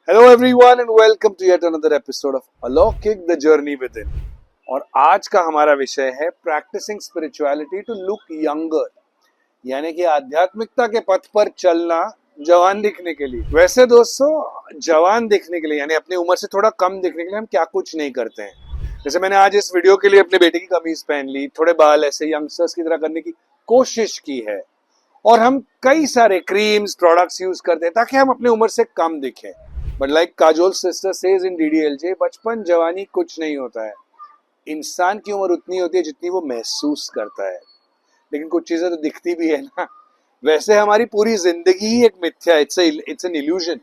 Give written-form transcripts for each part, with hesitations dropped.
Hello everyone and welcome to yet another episode of Alaukik the journey within. और आज का हमारा विषय है practicing spirituality to look younger, यानी कि आध्यात्मिकता के पथ पर चलना जवान दिखने के लिए। वैसे दोस्तों, जवान दिखने के लिए यानी अपनी उम्र से थोड़ा कम दिखने के लिए हम क्या कुछ नहीं करते हैं। जैसे मैंने आज इस वीडियो के लिए अपने बेटे की कमीज पहन ली, थोड़े बाल ऐसे यंगस्टर्स की तरह करने की कोशिश की है, और हम कई सारे क्रीम्स प्रोडक्ट्स यूज करते हैं ताकि हम अपनी उम्र से कम दिखें। But like Kajol sister says in DDLJ, बचपन जवानी कुछ नहीं होता है। इंसान की उम्र उतनी होती है जितनी वो महसूस करता है, लेकिन कुछ चीजें तो दिखती भी है ना। वैसे हमारी पूरी जिंदगी ही एक मिथ्या है, इट्स एन इल्यूजन।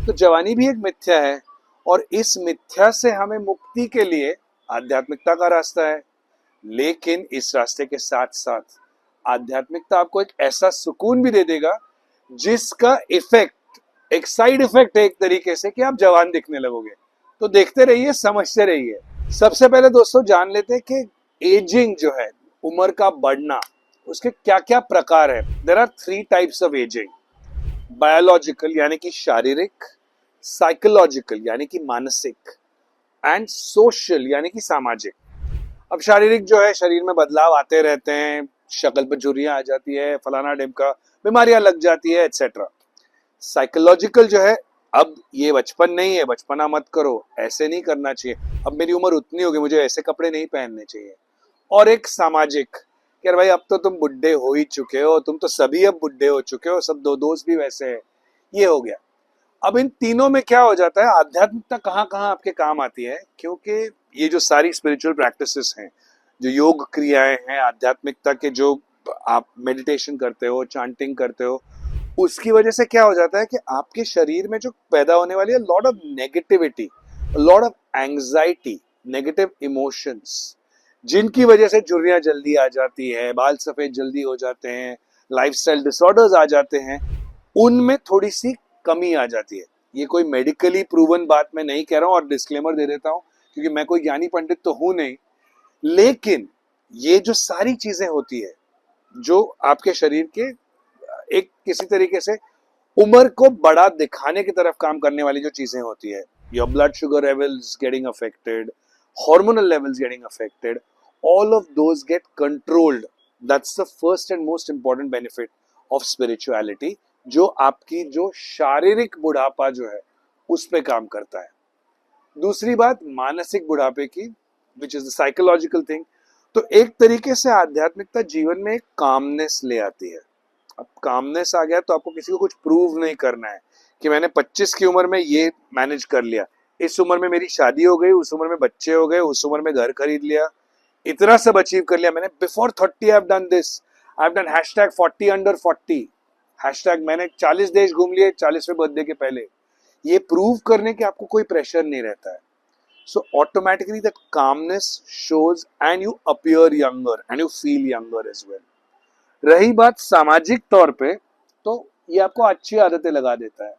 तो जवानी भी एक मिथ्या है, और इस मिथ्या से हमें मुक्ति के लिए आध्यात्मिकता का रास्ता है। लेकिन इस रास्ते के साथ साथ आध्यात्मिकता आपको एक ऐसा सुकून भी दे देगा जिसका इफेक्ट, एक साइड इफेक्ट है एक तरीके से, कि आप जवान दिखने लगोगे। तो देखते रहिए, समझते रहिए। सबसे पहले दोस्तों जान लेते हैं कि एजिंग जो है, उम्र का बढ़ना, उसके क्या क्या प्रकार है। There are 3 types of ageing. Biological यानी कि शारीरिक, साइकोलॉजिकल यानी कि मानसिक, एंड सोशल यानी कि सामाजिक। अब शारीरिक जो है, शरीर में बदलाव आते रहते हैं, शक्ल पर झुर्रियां आ जाती है, फलाना ढिमका, बीमारियां लग जाती है, एक्सेट्रा। साइकोलॉजिकल जो है, अब ये बचपन नहीं है, बचपना मत करो, ऐसे नहीं करना चाहिए, अब मेरी उम्र उतनी होगी, मुझे ऐसे कपड़े नहीं पहनने चाहिए। और एक सामाजिक, कि भाई अब तो तुम बुढ़े हो ही चुके हो, तुम तो सभी अब बुढ़े हो चुके हो, सब दो दोस्त भी वैसे हैं, ये हो गया। अब इन तीनों में क्या हो जाता है, आध्यात्मिकता कहाँ कहाँ आपके काम आती है, क्योंकि ये जो सारी स्पिरिचुअल प्रैक्टिसेस हैं, जो योग क्रियाएं हैं आध्यात्मिकता के, जो आप मेडिटेशन करते हो, चांटिंग करते हो, उसकी वजह से क्या हो जाता है कि आपके शरीर में जो पैदा होने वाली है lot of negativity, lot of anxiety, negative emotions, जिनकी वजह से झुर्रियां जल्दी आ जाती है, बाल सफेद जल्दी हो जाते हैं, लाइफस्टाइल डिसऑर्डर्स आ जाते हैं, उनमें थोड़ी सी कमी आ जाती है। ये कोई मेडिकली प्रूवन बात मैं नहीं कह रहा हूं, और डिस्क्लेमर दे देता हूं क्योंकि मैं कोई ज्ञानी पंडित तो हूं नहीं। लेकिन ये जो सारी चीजें होती है, जो आपके शरीर के एक किसी तरीके से उम्र को बड़ा दिखाने की तरफ काम करने वाली जो चीजें होती है, your blood sugar levels getting affected, hormonal levels getting affected, all of those get controlled. That's the first and most important benefit of spirituality, जो आपकी जो शारीरिक बुढ़ापा जो है उस पे काम करता है। दूसरी बात मानसिक बुढ़ापे की, which is the psychological thing. तो एक तरीके से आध्यात्मिकता जीवन में एक कामनेस ले आती है। अब कामनेस आ गया तो आपको किसी को कुछ प्रूव नहीं करना है कि मैंने 25 की उम्र में ये मैनेज कर लिया, इस उम्र में मेरी शादी हो गई, उस उम्र में बच्चे हो गए, उस उम्र में घर खरीद लिया, इतना सब अचीव कर लिया मैंने, before 30 I have done this, I have done hashtag 40 under 40, hashtag मैंने 40 देश घूम लिए 40वें बर्थडे के पहले। ये प्रूव करने के आपको कोई प्रेशर नहीं रहता है। So automatically that calmness shows and you appear younger and you feel younger age well. रही बात सामाजिक तौर पे, तो ये आपको अच्छी आदतें लगा देता है।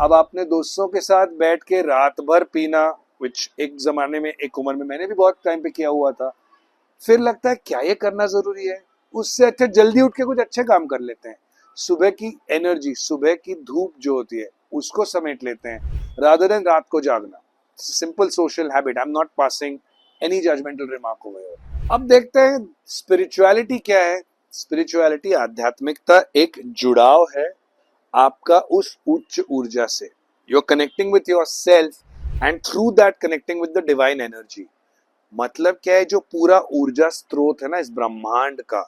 अब आपने दोस्तों के साथ बैठ के रात भर पीना, विच एक जमाने में, एक उम्र में मैंने भी बहुत टाइम पे किया हुआ था, फिर लगता है क्या ये करना जरूरी है, उससे अच्छा जल्दी उठ के कुछ अच्छे काम कर लेते हैं। सुबह की एनर्जी, सुबह की धूप जो होती है उसको समेट लेते हैं, रादर देन रात को जागना। Simple social habit, I am not passing any judgemental remark over here. अब देखते हैं स्पिरिचुअलिटी क्या है। स्पिरिचुअलिटी, आध्यात्मिकता, एक जुड़ाव है आपका उस उच्च ऊर्जा से। You are connecting with your self and through that connecting with the divine energy. मतलब क्या है, जो पूरा ऊर्जा स्रोत है ना इस ब्रह्मांड का,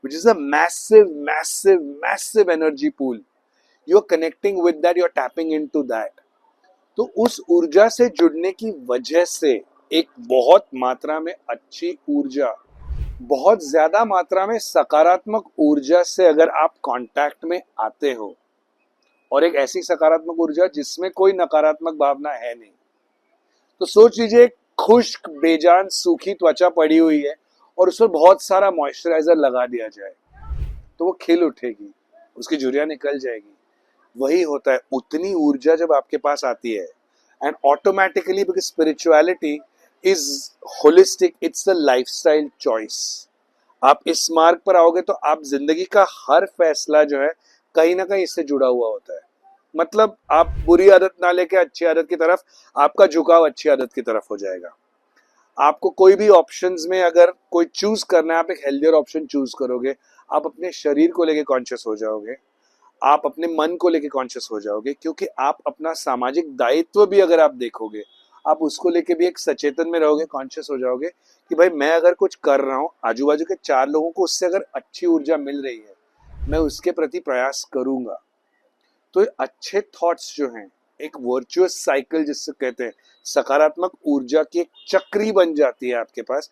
which is a massive massive massive energy pool, you are connecting with that, you are tapping into that. तो उस ऊर्जा से जुड़ने की वजह से एक बहुत मात्रा में अच्छी ऊर्जा, बहुत ज्यादा मात्रा में सकारात्मक ऊर्जा से अगर आप कांटेक्ट में आते हो, और एक ऐसी सकारात्मक ऊर्जा जिसमें कोई नकारात्मक भावना है नहीं, तो सोच लीजिए एक खुश्क बेजान सूखी त्वचा पड़ी हुई है और उस पर बहुत सारा मॉइस्चराइजर लगा दिया जाए, तो वो खिल उठेगी, उसकी झुर्रियां निकल जाएगी। वही होता है, उतनी ऊर्जा जब आपके पास आती है, and automatically, because spirituality is holistic, it's a lifestyle choice. आप इस मार्ग पर आओगे तो आप जिंदगी का हर फैसला जो है कहीं ना कहीं इससे जुड़ा हुआ होता है। मतलब आप बुरी आदत ना लेके अच्छी आदत की तरफ, आपका झुकाव अच्छी आदत की तरफ हो जाएगा। आपको कोई भी ऑप्शंस में अगर कोई चूज करना है, आप एक हेल्दियर ऑप्शन चूज करोगे। आप अपने शरीर को लेके कॉन्शियस हो जाओगे, आप अपने मन को लेके कॉन्शियस हो जाओगे, क्योंकि आप अपना सामाजिक दायित्व भी अगर आप देखोगे, आप उसको लेके भी एक सचेतन में रहोगे, कॉन्शियस हो जाओगे कि भाई मैं अगर कुछ कर रहा हूँ, आजू बाजू के 4 लोगों को उससे अगर अच्छी ऊर्जा मिल रही है, मैं उसके प्रति प्रयास करूंगा। तो अच्छे थॉट्स जो हैं, एक वर्चुअस साइकिल जिससे कहते हैं, सकारात्मक ऊर्जा की एक चक्री बन जाती है आपके पास।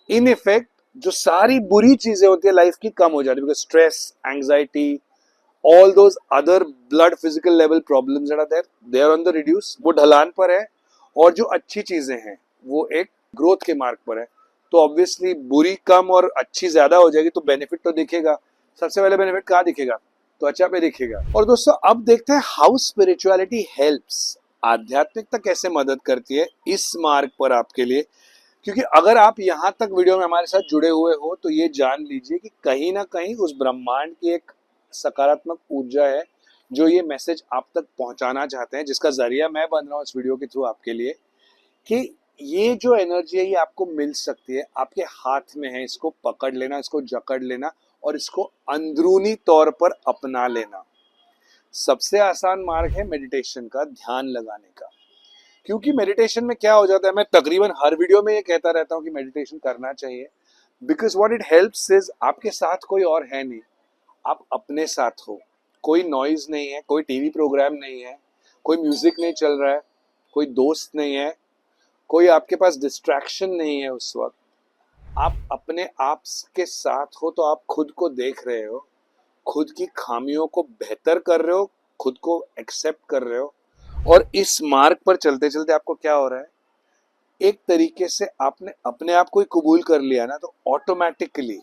इन इफेक्ट जो सारी बुरी चीजें होती है लाइफ की कम हो जाती है, because stress, anxiety, all those other blood physical level problems that are there, they are on the reduce, वो ढलान पर है। और जो अच्छी चीजें हैं वो एक ग्रोथ के मार्ग पर है। तो ऑब्वियसली बुरी कम और अच्छी ज्यादा हो जाएगी तो बेनिफिट तो दिखेगा। सबसे पहले बेनिफिट कहाँ दिखेगा? त्वचा पे दिखेगा। और दोस्तों अब देखते हैं हाउ स्पिरिचुअलिटी हेल्प्स, आध्यात्मिकता कैसे मदद करती है इस मार्ग पर आपके लिए। क्योंकि अगर आप यहाँ तक वीडियो में हमारे साथ जुड़े हुए हो तो ये जान लीजिए कि कहीं ना कहीं उस ब्रह्मांड की एक सकारात्मक ऊर्जा है जो ये मैसेज आप तक पहुंचाना चाहते हैं, जिसका जरिया मैं बन रहा हूँ इस वीडियो के थ्रू आपके लिए, कि ये जो एनर्जी है ये आपको मिल सकती है, आपके हाथ में है। इसको पकड़ लेना, इसको जकड़ लेना और इसको अंदरूनी तौर पर अपना लेना। सबसे आसान मार्ग है मेडिटेशन का, ध्यान लगाने का। क्योंकि मेडिटेशन में क्या हो जाता है, मैं तकरीबन हर वीडियो में ये कहता रहता हूँ कि मेडिटेशन करना चाहिए, because what it helps is आपके साथ कोई और है नहीं, आप अपने साथ हो। कोई नॉइज नहीं है, कोई टीवी प्रोग्राम नहीं है, कोई म्यूजिक नहीं चल रहा है, कोई दोस्त नहीं है, कोई आपके पास डिस्ट्रैक्शन नहीं है। उस वक्त आप अपने आप के साथ हो तो आप खुद को देख रहे हो, खुद की खामियों को बेहतर कर रहे हो, खुद को एक्सेप्ट कर रहे हो। और इस मार्ग पर चलते चलते आपको क्या हो रहा है, एक तरीके से आपने अपने आप को ही कबूल कर लिया ना, तो ऑटोमेटिकली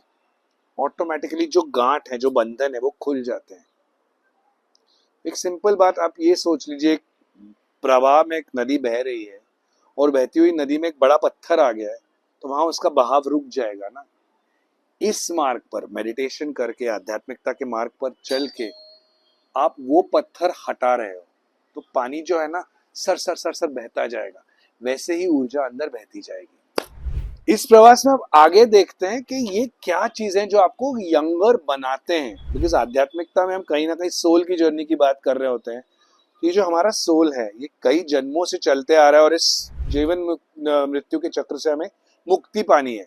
ऑटोमेटिकली जो गांठ है, जो बंधन है, वो खुल जाते हैं। एक सिंपल बात आप ये सोच लीजिए, एक प्रवाह में एक नदी बह रही है और बहती हुई नदी में एक बड़ा पत्थर आ गया है, तो वहां उसका बहाव रुक जाएगा ना। इस मार्ग पर मेडिटेशन करके, आध्यात्मिकता के मार्ग पर चल के आप वो पत्थर हटा रहे हो, तो पानी जो है ना सर सर सर सर बहता जाएगा, वैसे ही ऊर्जा अंदर बहती जाएगी। इस प्रवास में अब आगे देखते हैं कि ये क्या चीजें जो आपको यंगर बनाते हैं, बिकॉज आध्यात्मिकता में हम कहीं ना कहीं सोल की जर्नी की बात कर रहे होते हैं। ये जो हमारा सोल है ये कई जन्मों से चलते आ रहा है और इस जीवन मृत्यु के चक्र से हमें मुक्ति पानी है।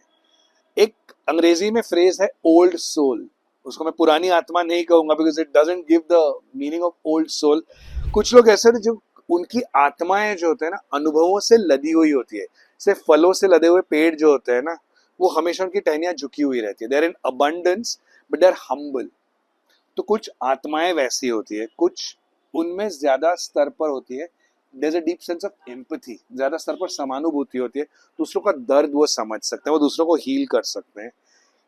एक अंग्रेजी में फ्रेज है ओल्ड सोल, उसको मैं पुरानी आत्मा नहीं कहूंगा because it doesn't give the meaning of old soul. कुछ लोग ऐसे हैं जो उनकी आत्माएं जो होते हैं ना अनुभवों से लदी हुई होती है, सिर्फ फलों से लदे हुए पेड़ जो होते हैं ना, वो हमेशा उनकी टहनियां झुकी हुई रहती है। They are in abundance but they are humble. तो कुछ आत्माएं वैसी होती है, कुछ उनमें ज्यादा स्तर पर होती है, there is a deep sense of empathy, ज्यादा स्तर पर समानुभूति होती है, दूसरों का दर्द वो समझ सकते हैं, वो दूसरों को हील कर सकते हैं।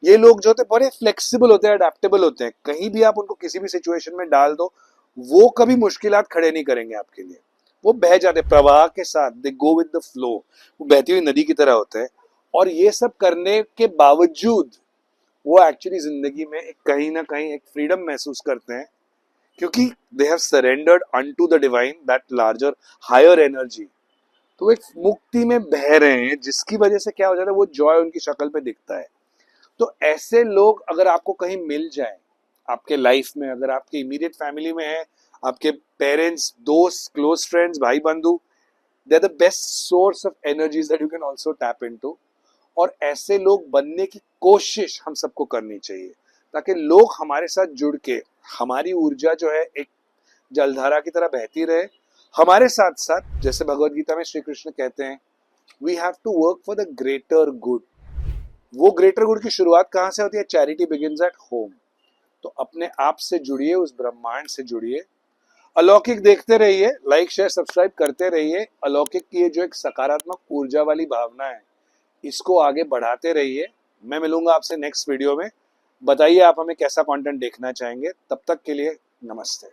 ये लोग जो होते हैं बड़े फ्लेक्सिबल होते हैं, अडेप्टेबल होते हैं, कहीं भी आप उनको किसी भी सिचुएशन में डाल दो, वो कभी मुश्किलात खड़े नहीं करेंगे आपके लिए। वो बह जाते प्रवाह के साथ, दे गो विद द फ्लो, वो बहती हुई नदी की तरह होते हैं। और ये सब करने के बावजूद वो एक्चुअली जिंदगी में एक कहीं ना कहीं एक फ्रीडम महसूस करते हैं, क्योंकि they have surrendered unto the divine, that larger higher energy. तो वो एक मुक्ति में बह रहे हैं, जिसकी वजह से क्या हो जाता है, वो जॉय उनकी शक्ल पे दिखता है। तो ऐसे लोग अगर आपको कहीं मिल जाए आपके लाइफ में, अगर आपके इमीडिएट फैमिली में है, आपके पेरेंट्स, दोस्त, क्लोज फ्रेंड्स, भाई बंधु, they are the best source of energies that you can also tap into. और ऐसे लोग बनने की कोशिश हम सबको करनी चाहिए, ताकि लोग हमारे साथ जुड़ के हमारी ऊर्जा जो है एक जलधारा की तरह बहती रहे। हमारे साथ साथ जैसे भगवत गीता में श्री कृष्ण कहते हैं, we have to work for the greater good. वो ग्रेटर गुड की शुरुआत कहाँ से होती है? Charity begins at home. तो अपने आप से जुड़िए, उस ब्रह्मांड से जुड़िए, अलौकिक देखते रहिए, लाइक शेयर सब्सक्राइब करते रहिए। अलौकिक की जो एक सकारात्मक ऊर्जा वाली भावना है, इसको आगे बढ़ाते रहिए। मैं मिलूंगा आपसे नेक्स्ट वीडियो में। बताइए आप हमें कैसा कंटेंट देखना चाहेंगे। तब तक के लिए नमस्ते।